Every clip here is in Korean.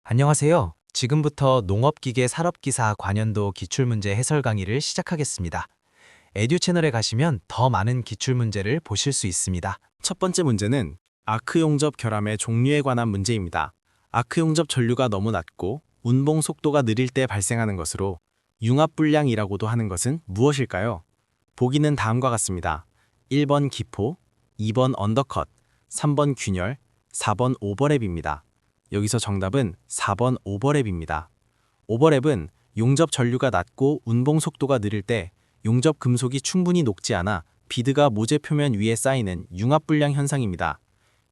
안녕하세요. 지금부터 농업기계 산업기사 관연도 기출문제 해설 강의를 시작하겠습니다. 에듀 채널에 가시면 더 많은 기출문제를 보실 수 있습니다. 첫 번째 문제는 아크 용접 결함의 종류에 관한 문제입니다. 아크 용접 전류가 너무 낮고 운봉 속도가 느릴 때 발생하는 것으로 융합불량이라고도 하는 것은 무엇일까요? 보기는 다음과 같습니다. 1번 기포, 2번 언더컷, 3번 균열, 4번 오버랩입니다. 여기서 정답은 4번 오버랩입니다. 오버랩은 용접 전류가 낮고 운봉 속도가 느릴 때 용접 금속이 충분히 녹지 않아 비드가 모재 표면 위에 쌓이는 융합불량 현상입니다.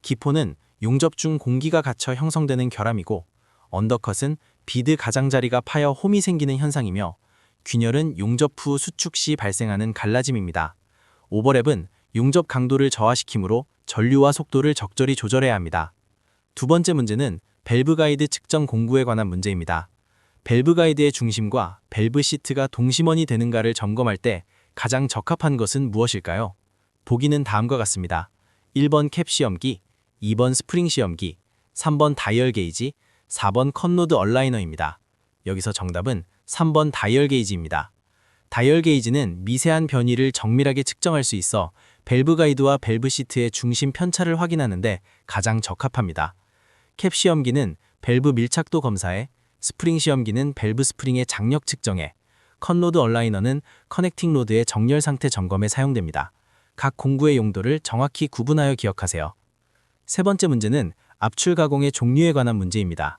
기포는 용접 중 공기가 갇혀 형성되는 결함이고, 언더컷은 비드 가장자리가 파여 홈이 생기는 현상이며, 균열은 용접 후 수축 시 발생하는 갈라짐입니다. 오버랩은 용접 강도를 저하시키므로 전류와 속도를 적절히 조절해야 합니다. 두 번째 문제는 밸브 가이드 측정 공구에 관한 문제입니다. 밸브 가이드의 중심과 밸브 시트가 동심원이 되는가를 점검할 때 가장 적합한 것은 무엇일까요? 보기는 다음과 같습니다. 1번 캡 시험기, 2번 스프링 시험기, 3번 다이얼 게이지, 4번 컷로드 얼라이너입니다. 여기서 정답은 3번 다이얼 게이지입니다. 다이얼 게이지는 미세한 변이를 정밀하게 측정할 수 있어 밸브 가이드와 밸브 시트의 중심 편차를 확인하는데 가장 적합합니다. 캡 시험기는 밸브 밀착도 검사에, 스프링 시험기는 밸브 스프링의 장력 측정에, 컷로드 얼라이너는 커넥팅 로드의 정렬 상태 점검에 사용됩니다. 각 공구의 용도를 정확히 구분하여 기억하세요. 세 번째 문제는 압출 가공의 종류에 관한 문제입니다.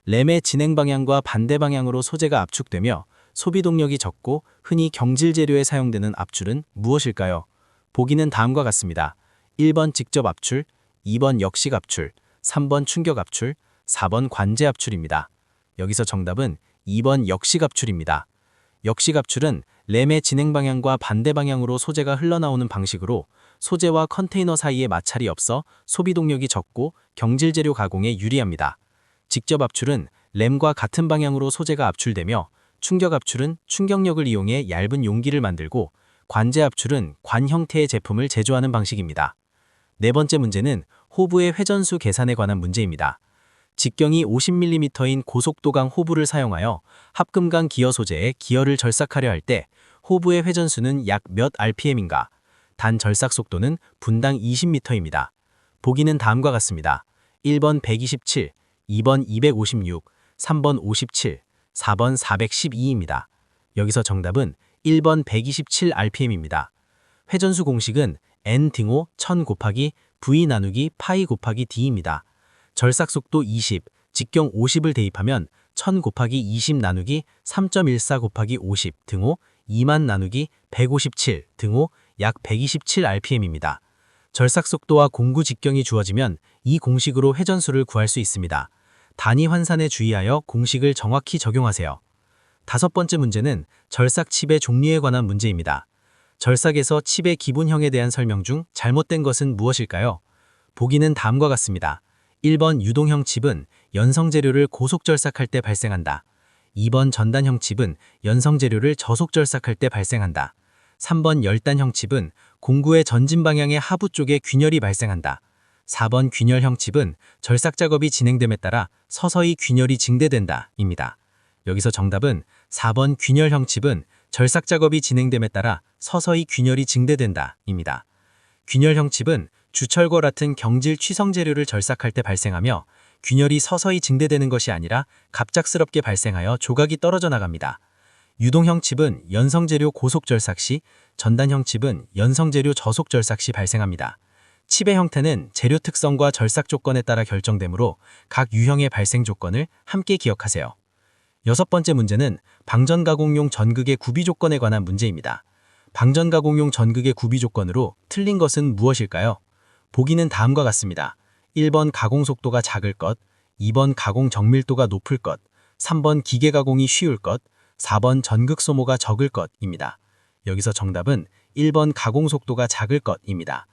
램의 진행 방향과 반대 방향으로 소재가 압축되며 소비 동력이 적고 흔히 경질 재료에 사용되는 압출은 무엇일까요? 보기는 다음과 같습니다. 1번 직접 압출, 2번 역식 압출, 3번 충격 압출, 4번 관제 압출입니다. 여기서 정답은 2번 역식 압출입니다. 역식 압출은 램의 진행 방향과 반대 방향으로 소재가 흘러나오는 방식으로 소재와 컨테이너 사이에 마찰이 없어 소비 동력이 적고 경질 재료 가공에 유리합니다. 직접 압출은 램과 같은 방향으로 소재가 압출되며, 충격 압출은 충격력을 이용해 얇은 용기를 만들고, 관제 압출은 관 형태의 제품을 제조하는 방식입니다. 네 번째 문제는 호부의 회전수 계산에 관한 문제입니다. 직경이 50mm인 고속도강 호부를 사용하여 합금강 기어 소재에 기어를 절삭하려 할 때 호부의 회전수는 약 몇 rpm인가? 단 절삭 속도는 분당 20m입니다. 보기는 다음과 같습니다. 1번 127, 2번 256, 3번 57, 4번 412입니다. 여기서 정답은 1번 127rpm입니다. 회전수 공식은 n-1000 곱하기 v 나누기 파이 곱하기 d입니다. 절삭 속도 20, 직경 50을 대입하면 1000 곱하기 20 나누기 3.14 곱하기 50 등호 2만 나누기 157 등호 약 127rpm입니다. 절삭 속도와 공구 직경이 주어지면 이 공식으로 회전수를 구할 수 있습니다. 단위 환산에 주의하여 공식을 정확히 적용하세요. 다섯 번째 문제는 절삭 칩의 종류에 관한 문제입니다. 절삭에서 칩의 기본형에 대한 설명 중 잘못된 것은 무엇일까요? 보기는 다음과 같습니다. 1번 유동형 칩은 연성 재료를 고속 절삭할 때 발생한다. 2번 전단형 칩은 연성 재료를 저속 절삭할 때 발생한다. 3번 열단형 칩은 공구의 전진 방향의 하부 쪽에 균열이 발생한다. 4번 균열형 칩은 절삭 작업이 진행됨에 따라 서서히 균열이 증대된다 입니다. 여기서 정답은 4번 균열형 칩은 절삭 작업이 진행됨에 따라 서서히 균열이 증대된다 입니다. 균열형 칩은 주철과 같은 경질 취성 재료를 절삭할 때 발생하며 균열이 서서히 증대되는 것이 아니라 갑작스럽게 발생하여 조각이 떨어져 나갑니다. 유동형 칩은 연성 재료 고속 절삭 시, 전단형 칩은 연성 재료 저속 절삭 시 발생합니다. 칩의 형태는 재료 특성과 절삭 조건에 따라 결정되므로 각 유형의 발생 조건을 함께 기억하세요. 여섯 번째 문제는 방전 가공용 전극의 구비 조건에 관한 문제입니다. 방전 가공용 전극의 구비 조건으로 틀린 것은 무엇일까요? 보기는 다음과 같습니다. 1번 가공 속도가 작을 것, 2번 가공 정밀도가 높을 것, 3번 기계 가공이 쉬울 것, 4번 전극 소모가 적을 것입니다. 여기서 정답은 1번 가공 속도가 작을 것입니다.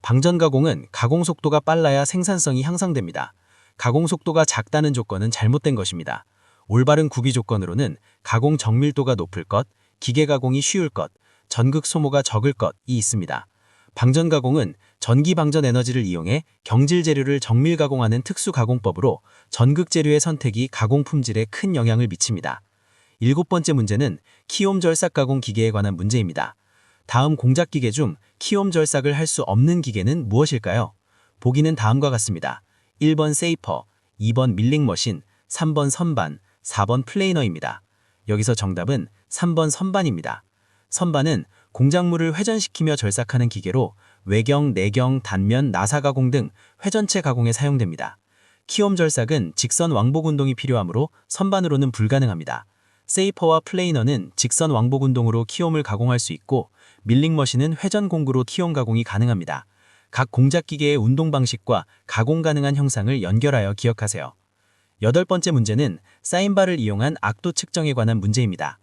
방전 가공은 가공 속도가 빨라야 생산성이 향상됩니다. 가공 속도가 작다는 조건은 잘못된 것입니다. 올바른 구비 조건으로는 가공 정밀도가 높을 것, 기계 가공이 쉬울 것, 전극 소모가 적을 것이 있습니다. 방전 가공은 전기 방전 에너지를 이용해 경질 재료를 정밀 가공하는 특수 가공법으로 전극 재료의 선택이 가공 품질에 큰 영향을 미칩니다. 7번째 문제는 키옴 절삭 가공 기계에 관한 문제입니다. 다음 공작 기계 중 키옴 절삭을 할 수 없는 기계는 무엇일까요? 보기는 다음과 같습니다. 1번 세이퍼, 2번 밀링 머신, 3번 선반, 4번 플레이너입니다. 여기서 정답은 3번 선반입니다. 선반은 공작물을 회전시키며 절삭하는 기계로 외경, 내경, 단면, 나사 가공 등 회전체 가공에 사용됩니다. 키옴 절삭은 직선 왕복 운동이 필요하므로 선반으로는 불가능합니다. 세이퍼와 플레이너는 직선 왕복 운동으로 키옴을 가공할 수 있고 밀링 머신은 회전 공구로 키옴 가공이 가능합니다. 각 공작 기계의 운동 방식과 가공 가능한 형상을 연결하여 기억하세요. 8번째 문제는 사인바를 이용한 악도 측정에 관한 문제입니다.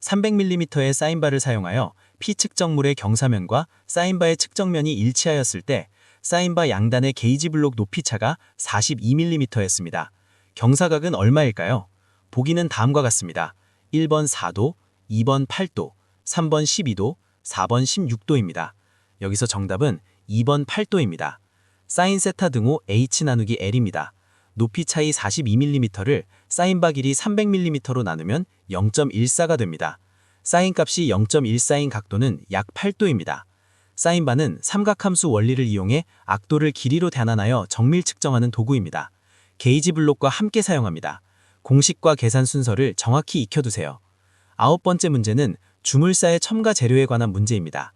300mm의 사인바를 사용하여 피 측정물의 경사면과 사인바의 측정면이 일치하였을 때 사인바 양단의 게이지 블록 높이 차가 42mm였습니다. 경사각은 얼마일까요? 보기는 다음과 같습니다. 1번 4도, 2번 8도, 3번 12도, 4번 16도입니다. 여기서 정답은 2번 8도입니다. 사인 세타 등호 H 나누기 L입니다. 높이 차이 42mm를 사인바 길이 300mm로 나누면 0.14가 됩니다. 사인 값이 0.14인 각도는 약 8도입니다. 사인바는 삼각함수 원리를 이용해 악도를 길이로 단환하여 정밀 측정하는 도구입니다. 게이지 블록과 함께 사용합니다. 공식과 계산 순서를 정확히 익혀두세요. 9번째 문제는 주물사의 첨가 재료에 관한 문제입니다.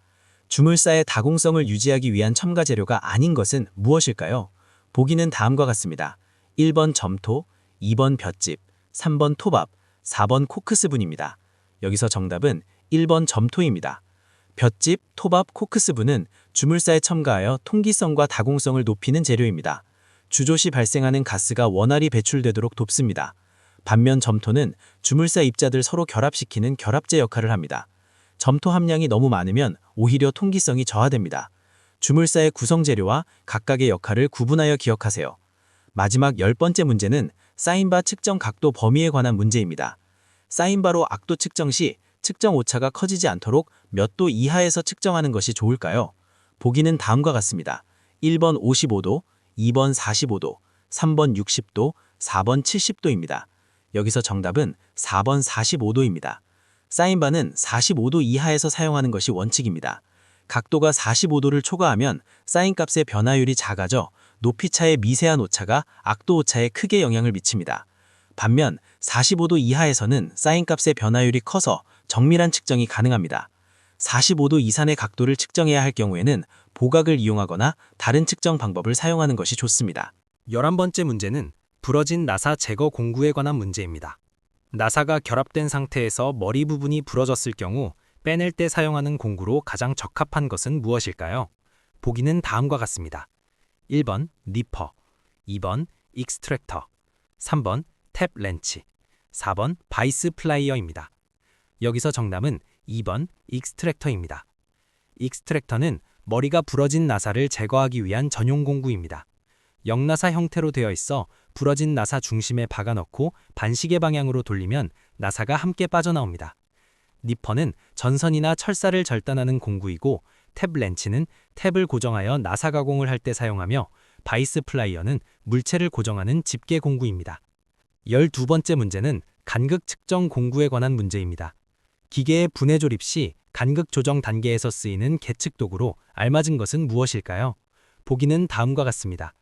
주물사의 다공성을 유지하기 위한 첨가 재료가 아닌 것은 무엇일까요? 보기는 다음과 같습니다. 1번 점토, 2번 볏짚, 3번 토밥, 4번 코크스분입니다. 여기서 정답은 1번 점토입니다. 볏짚, 토밥, 코크스분은 주물사에 첨가하여 통기성과 다공성을 높이는 재료입니다. 주조 시 발생하는 가스가 원활히 배출되도록 돕습니다. 반면 점토는 주물사 입자들 서로 결합시키는 결합제 역할을 합니다. 점토 함량이 너무 많으면 오히려 통기성이 저하됩니다. 주물사의 구성 재료와 각각의 역할을 구분하여 기억하세요. 마지막 10번째 문제는 사인바 측정 각도 범위에 관한 문제입니다. 사인바로 악도 측정 시 측정 오차가 커지지 않도록 몇 도 이하에서 측정하는 것이 좋을까요? 보기는 다음과 같습니다. 1번 55도, 2번 45도, 3번 60도, 4번 70도입니다. 여기서 정답은 4번 45도입니다. 사인바는 45도 이하에서 사용하는 것이 원칙입니다. 각도가 45도를 초과하면 사인값의 변화율이 작아져 높이차의 미세한 오차가 악도 오차에 크게 영향을 미칩니다. 반면 45도 이하에서는 사인값의 변화율이 커서 정밀한 측정이 가능합니다. 45도 이상의 각도를 측정해야 할 경우에는 보각을 이용하거나 다른 측정 방법을 사용하는 것이 좋습니다. 11번째 문제는 부러진 나사 제거 공구에 관한 문제입니다. 나사가 결합된 상태에서 머리 부분이 부러졌을 경우 빼낼 때 사용하는 공구로 가장 적합한 것은 무엇일까요? 보기는 다음과 같습니다. 1번 니퍼, 2번 익스트랙터, 3번 탭 렌치, 4번 바이스 플라이어입니다. 여기서 정답은 2번 익스트랙터입니다. 익스트랙터는 머리가 부러진 나사를 제거하기 위한 전용 공구입니다. 역나사 형태로 되어 있어 부러진 나사 중심에 박아넣고 반시계 방향으로 돌리면 나사가 함께 빠져나옵니다. 니퍼는 전선이나 철사를 절단하는 공구이고 탭 렌치는 탭을 고정하여 나사 가공을 할 때 사용하며 바이스 플라이어는 물체를 고정하는 집게 공구입니다. 12번째 문제는 간극 측정 공구에 관한 문제입니다. 기계의 분해 조립 시 간극 조정 단계에서 쓰이는 계측 도구로 알맞은 것은 무엇일까요? 보기는 다음과 같습니다.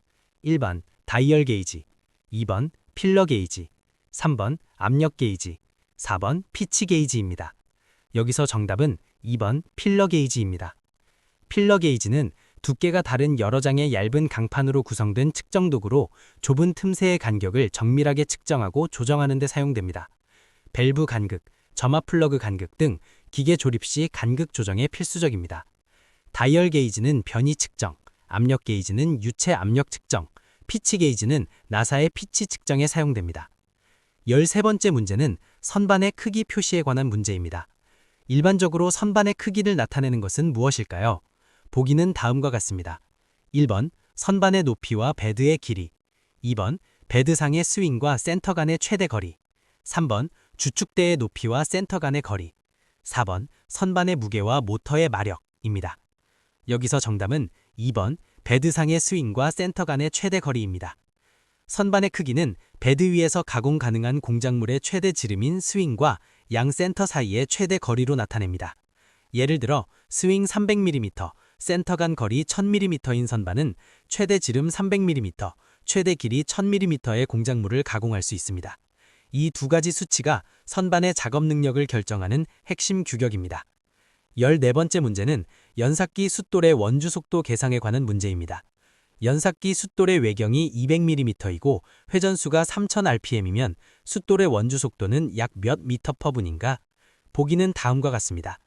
1번 다이얼 게이지, 2번 필러 게이지, 3번 압력 게이지, 4번 피치 게이지입니다. 여기서 정답은 2번 필러 게이지입니다. 필러 게이지는 두께가 다른 여러 장의 얇은 강판으로 구성된 측정 도구로 좁은 틈새의 간격을 정밀하게 측정하고 조정하는 데 사용됩니다. 밸브 간극, 점화 플러그 간극 등 기계 조립 시 간극 조정에 필수적입니다. 다이얼 게이지는 변이 측정, 압력 게이지는 유체 압력 측정, 피치 게이지는 나사의 피치 측정에 사용됩니다. 13번째 문제는 선반의 크기 표시에 관한 문제입니다. 일반적으로 선반의 크기를 나타내는 것은 무엇일까요? 보기는 다음과 같습니다. 1번 선반의 높이와 베드의 길이, 2번 베드상의 스윙과 센터 간의 최대 거리, 3번 주축대의 높이와 센터 간의 거리, 4번 선반의 무게와 모터의 마력입니다. 여기서 정답은 2번, 베드상의 스윙과 센터 간의 최대 거리입니다. 선반의 크기는 베드 위에서 가공 가능한 공작물의 최대 지름인 스윙과 양 센터 사이의 최대 거리로 나타냅니다. 예를 들어 스윙 300mm, 센터 간 거리 1000mm인 선반은 최대 지름 300mm, 최대 길이 1000mm의 공작물을 가공할 수 있습니다. 이 두 가지 수치가 선반의 작업 능력을 결정하는 핵심 규격입니다. 14번째 문제는 연삭기 숫돌의 원주 속도 계상에 관한 문제입니다. 연삭기 숫돌의 외경이 200mm이고 회전수가 3000rpm이면 숫돌의 원주 속도는 약 몇 미터 퍼 분인가? 보기는 다음과 같습니다.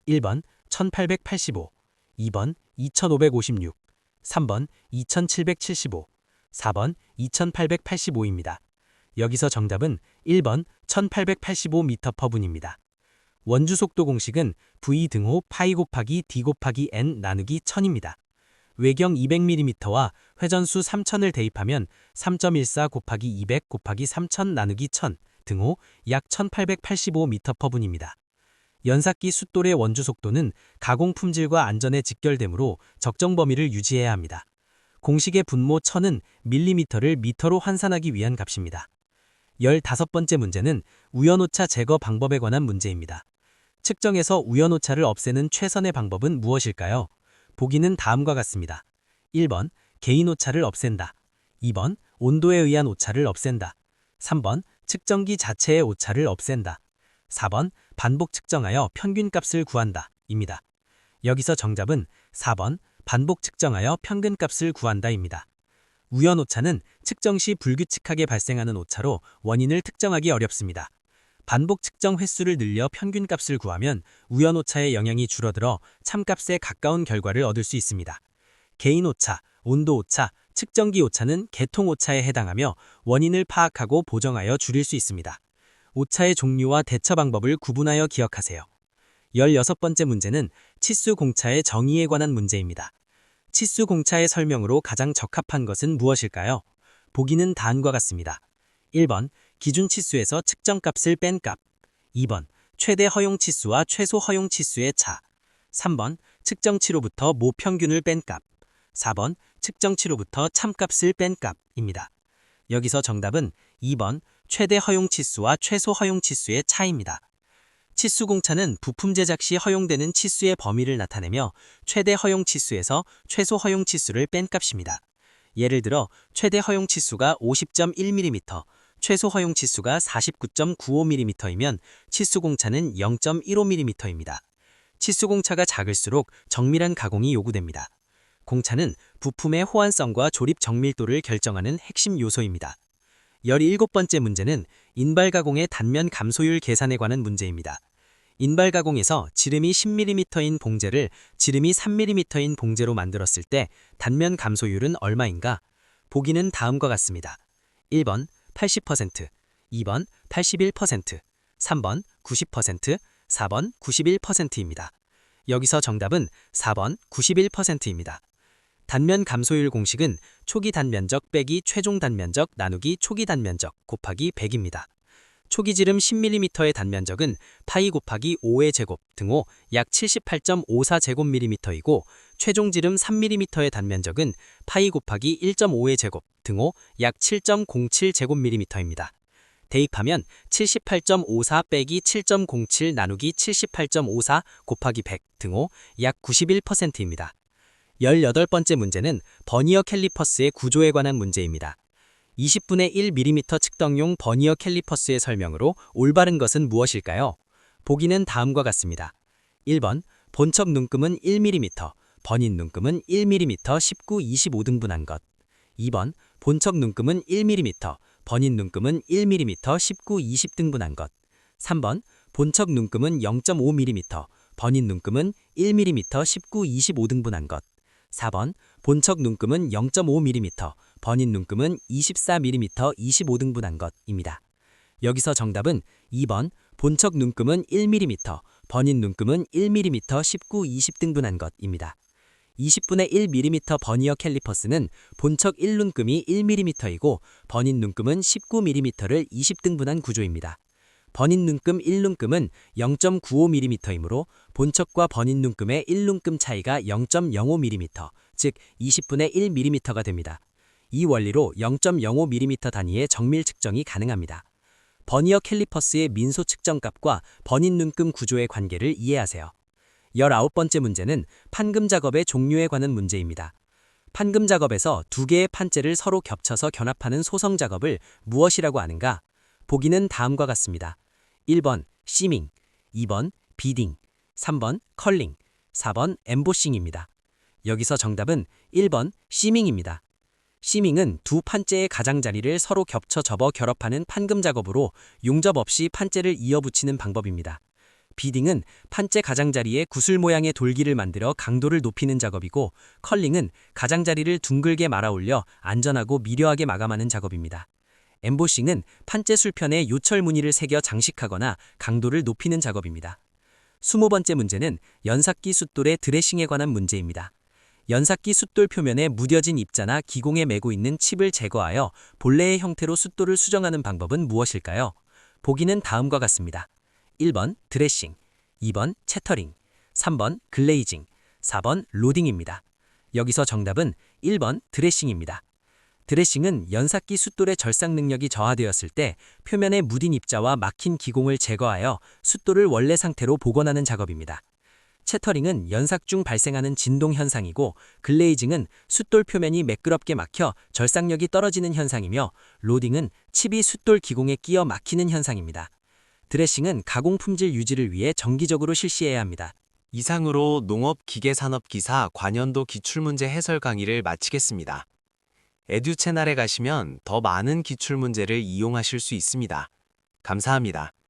1번 1885, 2번 2556, 3번 2775, 4번 2885입니다. 여기서 정답은 1번 1885m per 분입니다. 원주 속도 공식은 V 등호 파이 곱하기 D 곱하기 N 나누기 1000입니다. 외경 200mm와 회전수 3000을 대입하면 3.14 곱하기 200 곱하기 3000 나누기 1000 등호 약 1885m per 분입니다. 연삭기 숫돌의 원주 속도는 가공 품질과 안전에 직결되므로 적정 범위를 유지해야 합니다. 공식의 분모 1000은 밀리미터를 미터로 환산하기 위한 값입니다. 15번째 문제는 우연오차 제거 방법에 관한 문제입니다. 측정에서 우연오차를 없애는 최선의 방법은 무엇일까요? 보기는 다음과 같습니다. 1번 개인오차를 없앤다. 2번 온도에 의한 오차를 없앤다. 3번 측정기 자체의 오차를 없앤다. 4번 반복 측정하여 평균값을 구한다 입니다. 여기서 정답은 4번 반복 측정하여 평균값을 구한다입니다. 우연오차는 측정 시 불규칙하게 발생하는 오차로 원인을 특정하기 어렵습니다. 반복 측정 횟수를 늘려 평균값을 구하면 우연오차의 영향이 줄어들어 참값에 가까운 결과를 얻을 수 있습니다. 개인오차, 온도오차, 측정기 오차는 계통오차에 해당하며 원인을 파악하고 보정하여 줄일 수 있습니다. 오차의 종류와 대처 방법을 구분하여 기억하세요. 16번째 문제는 치수 공차의 정의에 관한 문제입니다. 치수 공차의 설명으로 가장 적합한 것은 무엇일까요? 보기는 다음과 같습니다. 1번 기준 치수에서 측정값을 뺀 값. 2번 최대 허용 치수와 최소 허용 치수의 차. 3번 측정치로부터 모평균을 뺀 값. 4번 측정치로부터 참값을 뺀 값입니다. 여기서 정답은 2번 최대 허용 치수와 최소 허용 치수의 차입니다. 치수 공차는 부품 제작 시 허용되는 치수의 범위를 나타내며 최대 허용 치수에서 최소 허용 치수를 뺀 값입니다. 예를 들어 최대 허용 치수가 50.1mm, 최소 허용 치수가 49.95mm이면 치수 공차는 0.15mm입니다. 치수 공차가 작을수록 정밀한 가공이 요구됩니다. 공차는 부품의 호환성과 조립 정밀도를 결정하는 핵심 요소입니다. 17번째 문제는 인발 가공의 단면 감소율 계산에 관한 문제입니다. 인발 가공에서 지름이 10mm인 봉제를 지름이 3mm인 봉제로 만들었을 때 단면 감소율은 얼마인가? 보기는 다음과 같습니다. 1번 80%, 2번 81%, 3번 90%, 4번 91%입니다. 여기서 정답은 4번 91%입니다. 단면 감소율 공식은 초기 단면적 빼기 최종 단면적 나누기 초기 단면적 곱하기 100입니다. 초기 지름 10mm의 단면적은 파이 곱하기 5의 제곱 등호 약 78.54제곱밀리미터이고 최종 지름 3mm의 단면적은 파이 곱하기 1.5의 제곱 등호 약 7.07제곱밀리미터입니다. 대입하면 78.54 빼기 7.07 나누기 78.54 곱하기 100 등호 약 91%입니다. 18번째 문제는 버니어 캘리퍼스의 구조에 관한 문제입니다. 20분의 1mm 측정용 버니어 캘리퍼스의 설명으로 올바른 것은 무엇일까요? 보기는 다음과 같습니다. 1번 본척 눈금은 1mm, 버닌 눈금은 1mm 19, 25등분한 것. 2번 본척 눈금은 1mm, 버닌 눈금은 1mm 19, 20등분한 것. 3번 본척 눈금은 0.5mm, 버닌 눈금은 1mm 19, 25등분한 것. 4번 본척 눈금은 0.5mm, 버닌 눈금은 24mm 25등분한 것입니다. 여기서 정답은 2번 본척 눈금은 1mm, 버닌 눈금은 1mm 19, 20등분한 것입니다. 20분의 1mm 버니어 캘리퍼스는 본척 1눈금이 1mm이고 버닌 눈금은 19mm를 20등분한 구조입니다. 버닌 눈금 1눈금은 0.95mm이므로 본척과 버닌 눈금의 1눈금 차이가 0.05mm, 즉 20분의 1mm가 됩니다. 이 원리로 0.05mm 단위의 정밀 측정이 가능합니다. 버니어 캘리퍼스의 민소 측정값과 버닌 눈금 구조의 관계를 이해하세요. 19번째 문제는 판금 작업의 종류에 관한 문제입니다. 판금 작업에서 두 개의 판재를 서로 겹쳐서 견합하는 소성 작업을 무엇이라고 하는가? 보기는 다음과 같습니다. 1번 시밍, 2번 비딩, 3번 컬링, 4번 엠보싱입니다. 여기서 정답은 1번 시밍입니다. 시밍은 두 판재의 가장자리를 서로 겹쳐 접어 결합하는 판금 작업으로 용접 없이 판재를 이어붙이는 방법입니다. 비딩은 판재 가장자리에 구슬 모양의 돌기를 만들어 강도를 높이는 작업이고, 컬링은 가장자리를 둥글게 말아 올려 안전하고 미려하게 마감하는 작업입니다. 엠보싱은 판재 술편에 요철 무늬를 새겨 장식하거나 강도를 높이는 작업입니다. 20번째 문제는 연삭기 숫돌의 드레싱에 관한 문제입니다. 연삭기 숫돌 표면에 무뎌진 입자나 기공에 매고 있는 칩을 제거하여 본래의 형태로 숫돌을 수정하는 방법은 무엇일까요? 보기는 다음과 같습니다. 1번 드레싱, 2번 채터링, 3번 글레이징, 4번 로딩입니다. 여기서 정답은 1번 드레싱입니다. 드레싱은 연삭기 숫돌의 절삭 능력이 저하되었을 때 표면에 무딘 입자와 막힌 기공을 제거하여 숫돌을 원래 상태로 복원하는 작업입니다. 채터링은 연삭 중 발생하는 진동 현상이고, 글레이징은 숫돌 표면이 매끄럽게 막혀 절삭력이 떨어지는 현상이며, 로딩은 칩이 숫돌 기공에 끼어 막히는 현상입니다. 드레싱은 가공 품질 유지를 위해 정기적으로 실시해야 합니다. 이상으로 농업기계산업기사 관연도 기출문제 해설 강의를 마치겠습니다. 에듀 채널에 가시면 더 많은 기출문제를 이용하실 수 있습니다. 감사합니다.